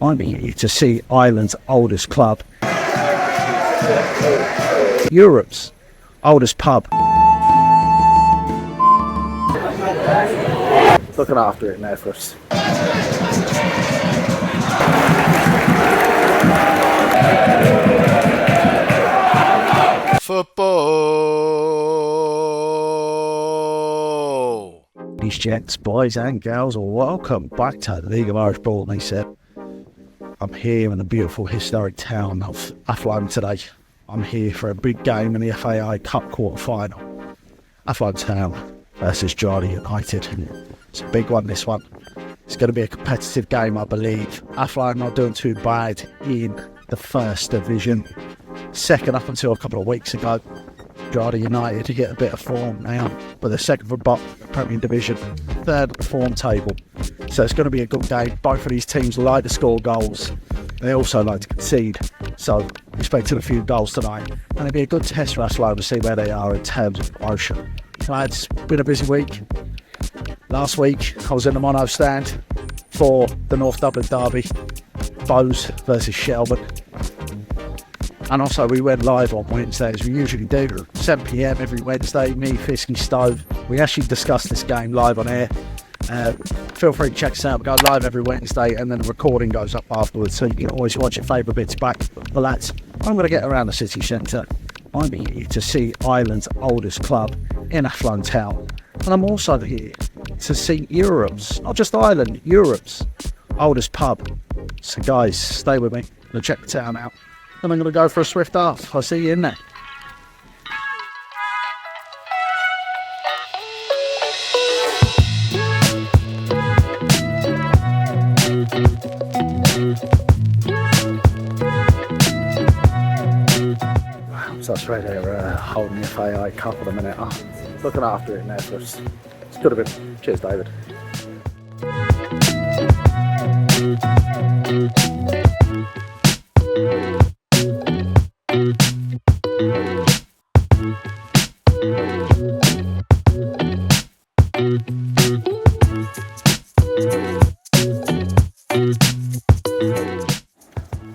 I'm here to see Ireland's oldest club, Europe's oldest pub. Looking after it now for us. Football. These gents, boys and girls, welcome back to the League of Irish Ball. And he said, I'm here in the beautiful historic town of Athlone today. I'm here for a big game in the FAI Cup Quarter Final. Athlone Town versus Drogheda United. It's a big one, this one. It's going to be a competitive game, I believe. Athlone not doing too bad in the first division. Second up until a couple of weeks ago. Drogheda United to get a bit of form now, but they're second from bottom of the Premier Division, third at the form table. So it's going to be a good game. Both of these teams like to score goals. They also like to concede. So expecting a few goals tonight. And it'll be a good test for Athlone to see where they are in terms of promotion. It's been a busy week. Last week I was in the mono stand for the North Dublin derby, Bows versus Shelburne. And also we went live on Wednesday, as we usually do, 7 PM every Wednesday, me, Fisky, Stove. We actually discussed this game live on air. Feel free to check us out. We go live every Wednesday and then the recording goes up afterwards, so you can always watch your favourite bits back. But lads, I'm going to get around the city centre. I'm here to see Ireland's oldest club in Athlone Town. And I'm also here to see Europe's, not just Ireland, Europe's oldest pub. So guys, stay with me. I'm going to check the town out. And I'm going to go for a swift half. I'll see you in there. So that's right there, holding the FAI Cup at the minute. Looking after it now for us. It's good of him. Cheers, David.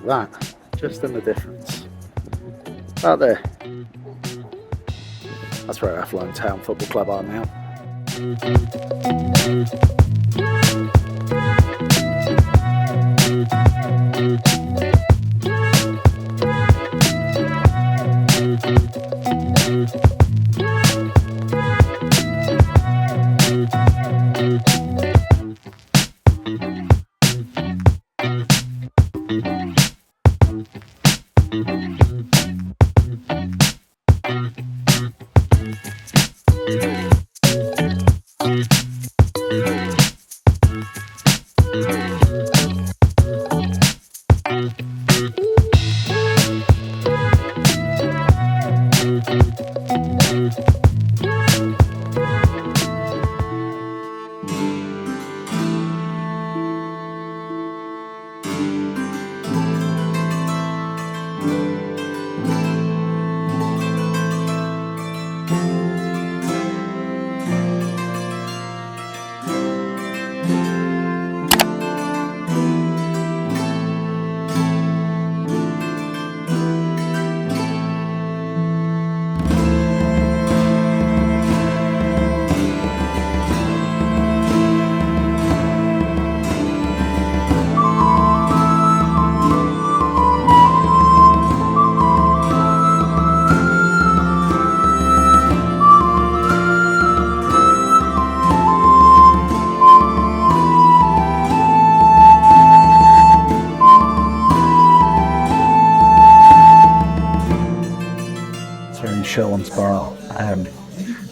That, just in the difference. Out there. That's where Athlone Town Football Club are now.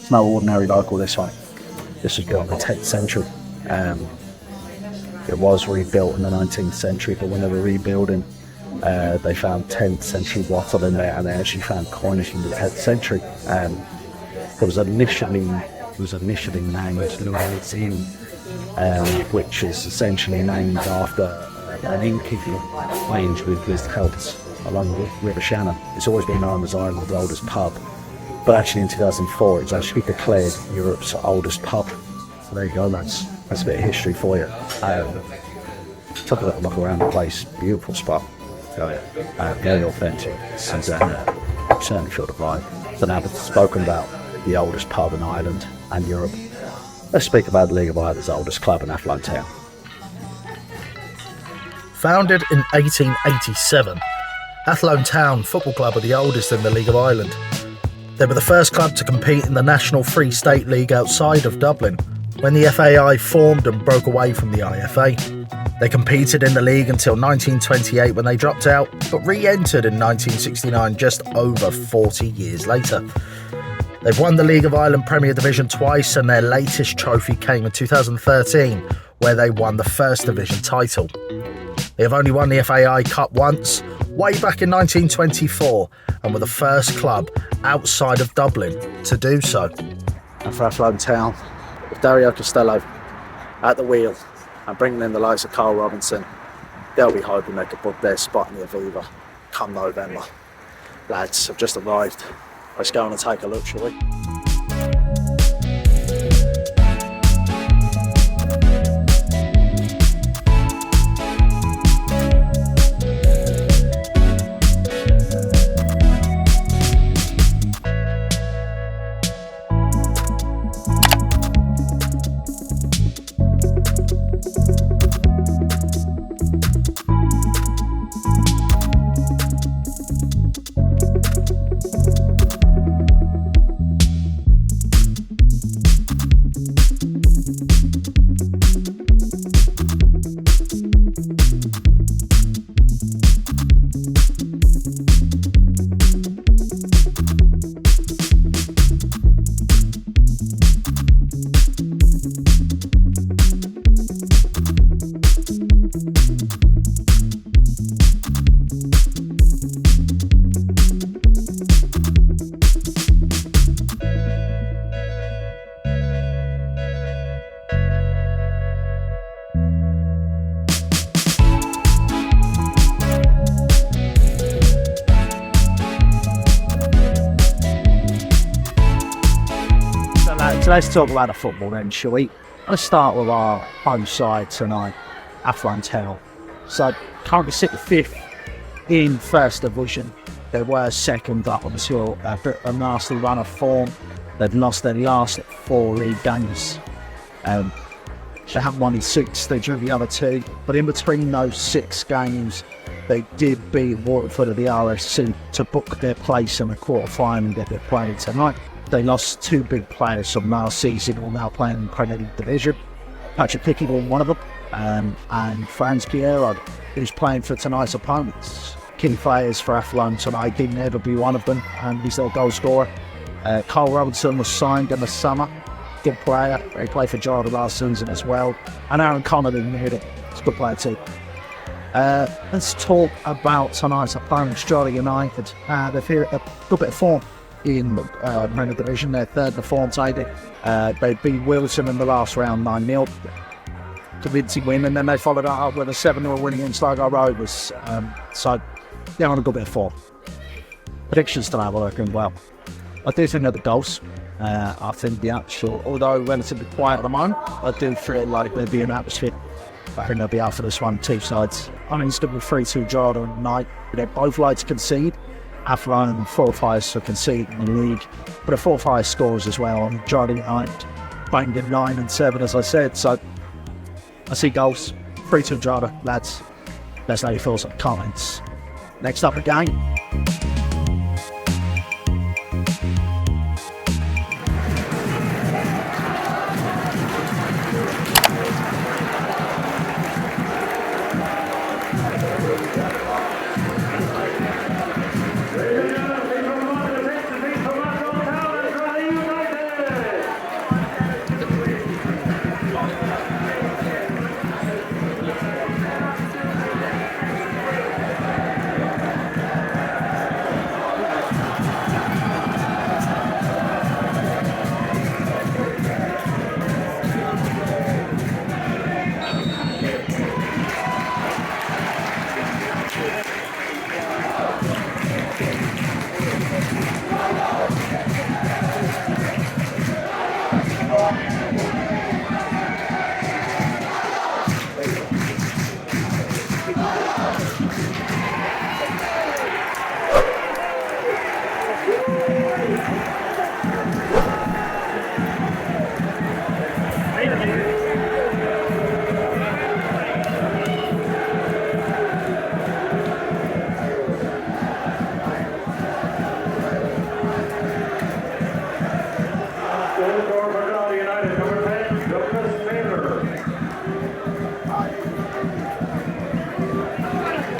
It's no ordinary local, this one. This was built in the 10th century. It was rebuilt in the 19th century, but when they were rebuilding, they found 10th century wattle in there, and they actually found coinage in the 10th century. It was initially named Louise Inn, which is essentially named after an innkeeper range with his Celts along the River Shannon. It's always been known as Ireland's oldest pub, but actually in 2004 it's actually declared Europe's oldest pub. So there you go, that's a bit of history for you. Took a little look around the place. Beautiful spot. Very authentic. And certainly feel the vibe. So now we've spoken about the oldest pub in Ireland and Europe. Let's speak about the League of Ireland's oldest club in Athlone Town. Founded in 1887, Athlone Town Football Club are the oldest in the League of Ireland. They were the first club to compete in the National Free State League outside of Dublin, when the FAI formed and broke away from the IFA. They competed in the league until 1928 when they dropped out, but re-entered in 1969 just over 40 years later. They've won the League of Ireland Premier Division twice, and their latest trophy came in 2013, where they won the First Division title. They have only won the FAI Cup once, way back in 1924, and were the first club outside of Dublin to do so. And for Athlone Town, with Dario Costello at the wheel and bringing in the likes of Carl Robinson, they'll be hoping they could book their spot in the Aviva come November. Lads have just arrived. Let's go on and take a look, shall we? So let's talk about the football then, shall we? Let's start with our home side tonight, Athlone Town. So currently sit fifth in First Division. They were second up until a nasty run of form. They've lost their last 4 league games. They haven't won in 6, they drew the other 2. But in between those 6 games, they did beat Waterford of the RSC to book their place in the quarter final that they're playing tonight. They lost 2 big players from last season who are now playing in the Premier League Division. Patrick Pickey was one of them, and Franz Piero, who's playing for tonight's opponents. Key players for Athlone tonight, didn't ever be one of them, and he's their goal scorer. Carl Robinson was signed in the summer. Good player. He played for Drogheda last season as well. And Aaron Connolly knew it. He's a good player too. Let's talk about tonight's opponents, Drogheda United. They've hit a good bit of form in the Premier Division. They're third in the form table. They beat Wilson in the last round 9-0. Convincing win, and then they followed that up with a 7-0 win against Sligo Rovers. So they're on a good bit of form. Predictions tonight are working well. I do think they're the goals. I think the actual, although relatively quiet at the moment, I do feel like there'll be an atmosphere. I think they'll be out for this one, 2 sides. I'm instant with 3-2 Drogheda tonight. They both like to concede. Athlone 4-5 for conceding in the league, but a 4-5 scores as well on Drogheda United, banged in 9 and 7 as I said. So I see goals. 3-2 Drogheda, lads. Let us know your thoughts and comments. Next up again.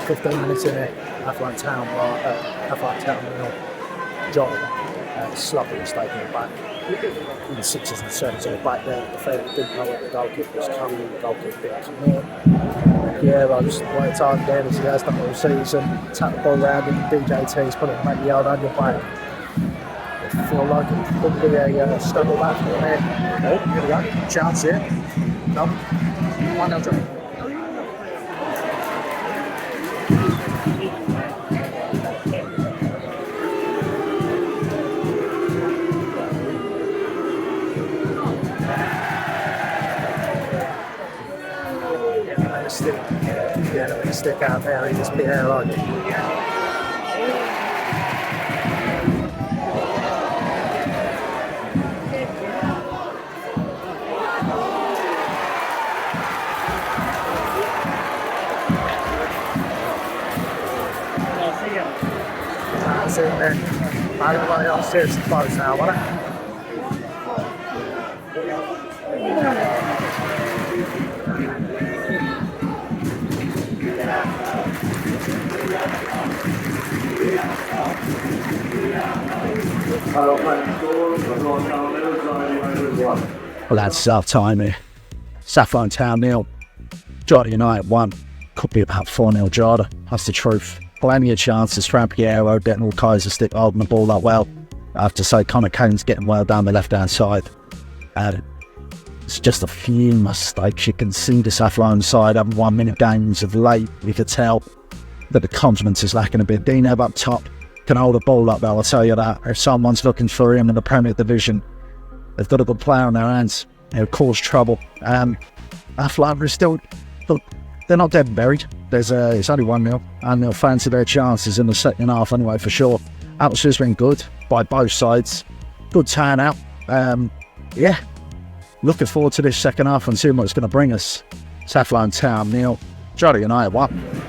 15 minutes in it, Athlone Town nil. John, sloppy mistake in the back. In the 6s and 7s at the back there, the defender didn't know where the goalkeeper was coming, the goalkeeper didn't come in. Yeah, well, just worked hard again as he has done all season. Tap the ball around him, DJT's put it back yard on your back. I feel like it could be a stumble back from there. Oh, here we go. Chance here. No. 1-0 draw. Stick out there, he just be there like that's it then. I don't know what else is close now, what? Well, that's half time here. Athlone Town nil, Drogheda United 1. Could be about 4-0 Drogheda, that's the truth. Plenty of chances. Fran Piero getting all Kaiser stick holding the ball that well. I have to say, Connor Kane's getting well down the left hand side. It's just a few mistakes. You can see this Athlone side having 1 minute games of late. You could tell that the confidence is lacking a bit. Dino up top can hold the ball up well, I'll tell you that. If someone's looking for him in the Premier Division, they've got a good player on their hands. It'll cause trouble. Athlone is still, look, they're not dead and buried. It's only 1-0, and they'll fancy their chances in the second half anyway, for sure. Atmosphere's been good by both sides. Good turnout. Yeah, looking forward to this second half and seeing what it's going to bring us. It's Athlone Town nil, Drogheda United 1.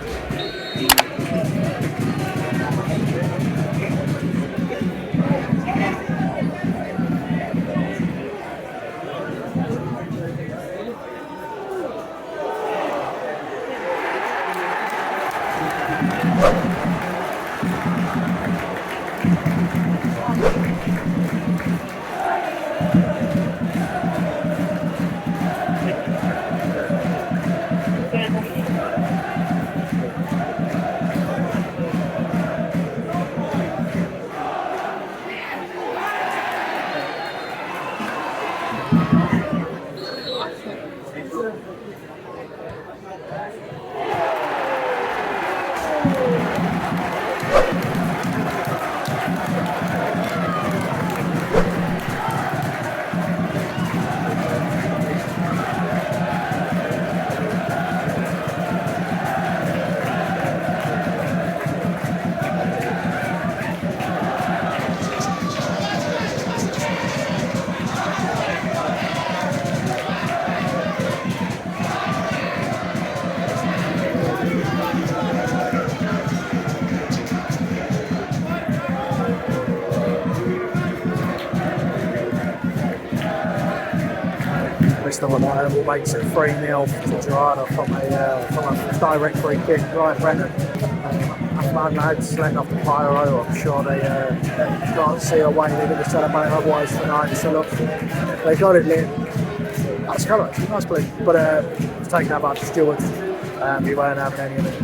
Mr. Reliable makes it 3-0 to Drogheda from a direct free kick. Ryan Brennan, Athlone lads letting off the pyro. I'm sure they can't see a way they're going to celebrate otherwise tonight. So look, they got it lit. That's colour, nice play. But it's taken out by the stewards. He weren't having any of it.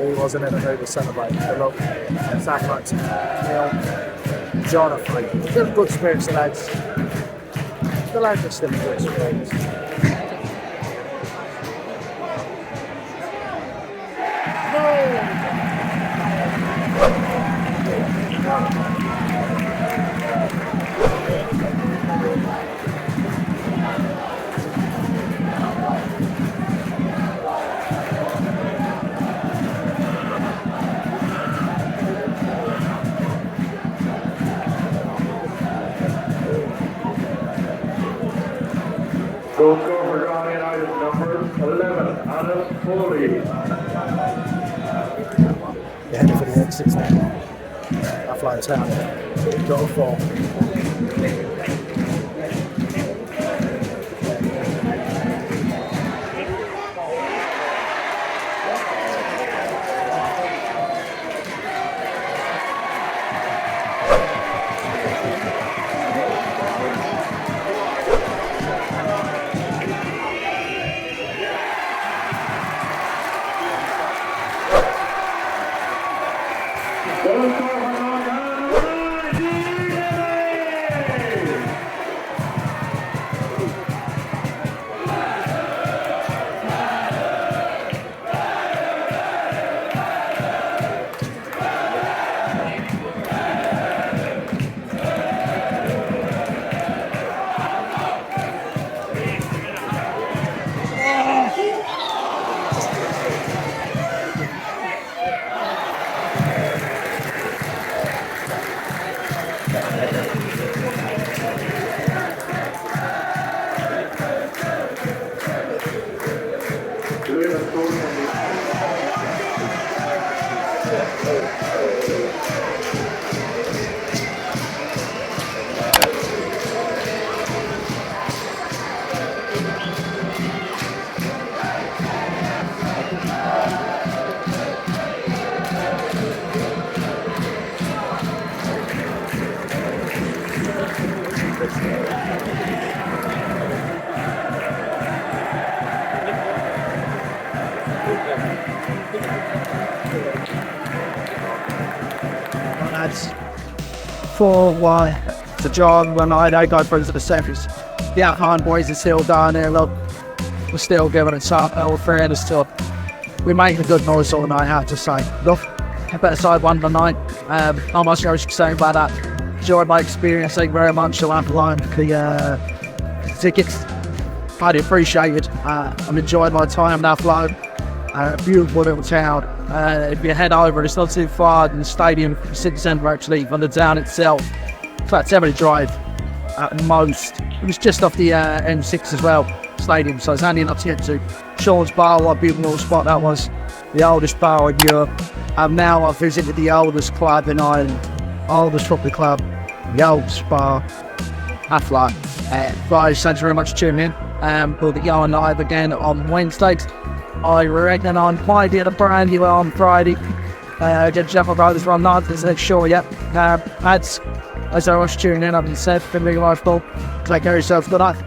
He wasn't in the mood to celebrate. So look, it's Athlone 0, Drogheda 3. Still good spirits, the lads. The lads are still in good spirits. Goal scorer for Drogheda United, number 11, Adam Foley. They're heading for the exits now. Athlone Town. Goal for. get a score from the That's 4-1 to John when I go through to the semis. The Athlone boys are still down there. Look, we're still giving it up. We're fairness to we're making a good noise all night, I have to say. Look, a better side won tonight. Not much I can say about that. Enjoyed my experience. Thank you very much to Athlone. The tickets, highly appreciated. I'm enjoying my time in Athlone. Beautiful little town. If you head over, it's not too far in the stadium, city centre actually, from the town itself. In fact, 70 drive at most. It was just off the M6 as well, stadium, so it's handy enough to get to. Sean's Bar, what a beautiful little spot that was. The oldest bar in Europe. Now I've visited the oldest club in Ireland, oldest football club, the oldest bar, Athlone. Guys, thanks very much for tuning in. We'll be going live again on Wednesdays. I reckon on Friday at a brand new on Friday. Get Jeff Brothers run night, isn't sure yet. As I was tuning in, I've been said, been really nice ball. Take care of yourself, good night.